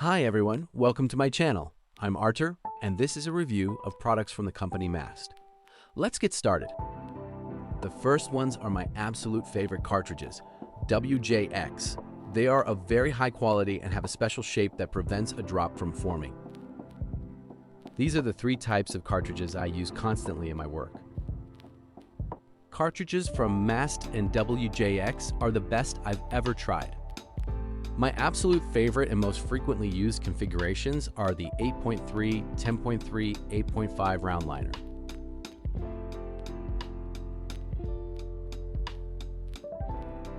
Hi everyone, welcome to my channel. I'm Artur, and this is a review of products from the company MAST. Let's get started. The first ones are my absolute favorite cartridges, WJX. They are of very high quality and have a special shape that prevents a drop from forming. These are the three types of cartridges I use constantly in my work. Cartridges from MAST and WJX are the best I've ever tried. My absolute favorite and most frequently used configurations are the 8.3, 10.3, 8.5 round liner.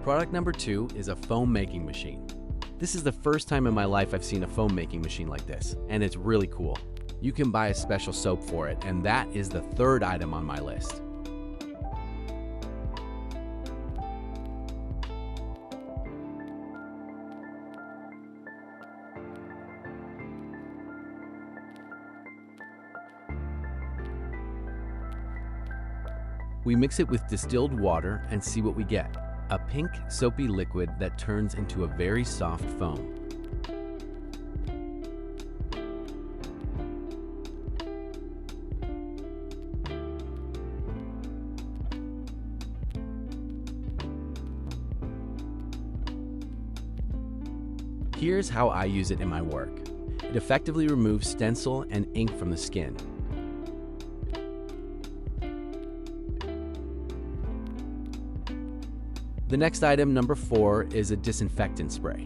Product number 2 is a foam making machine. This is the first time in my life I've seen a foam making machine like this, and it's really cool. You can buy a special soap for it, and that is the third item on my list. We mix it with distilled water and see what we get. A pink, soapy liquid that turns into a very soft foam. Here's how I use it in my work. It effectively removes stencil and ink from the skin. The next item, number 4, is a disinfectant spray.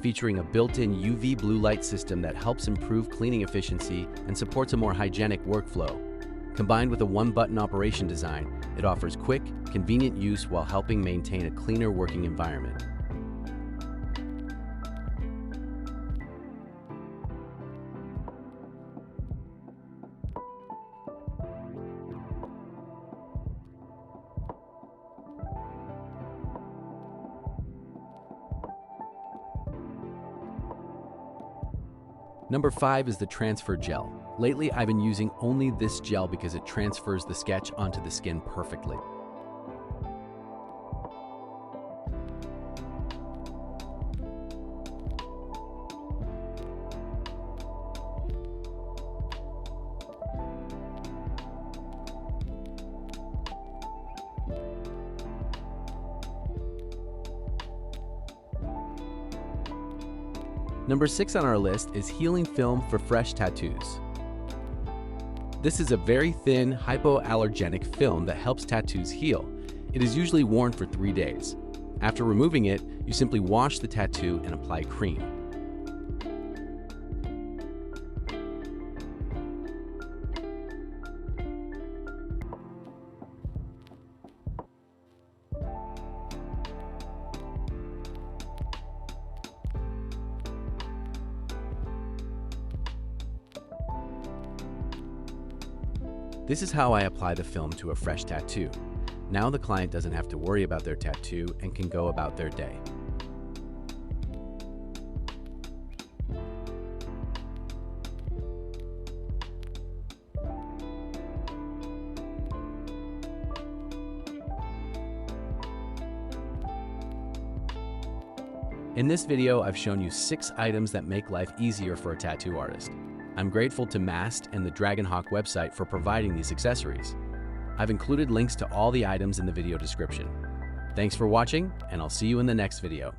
Featuring a built-in UV blue light system that helps improve cleaning efficiency and supports a more hygienic workflow. Combined with a one-button operation design, it offers quick, convenient use while helping maintain a cleaner working environment. Number 5 is the transfer gel. Lately, I've been using only this gel because it transfers the sketch onto the skin perfectly. Number 6 on our list is healing film for fresh tattoos. This is a very thin, hypoallergenic film that helps tattoos heal. It is usually worn for 3 days. After removing it, you simply wash the tattoo and apply cream. This is how I apply the film to a fresh tattoo. Now the client doesn't have to worry about their tattoo and can go about their day. In this video, I've shown you 6 items that make life easier for a tattoo artist. I'm grateful to MAST and the Dragonhawk website for providing these accessories. I've included links to all the items in the video description. Thanks for watching, and I'll see you in the next video.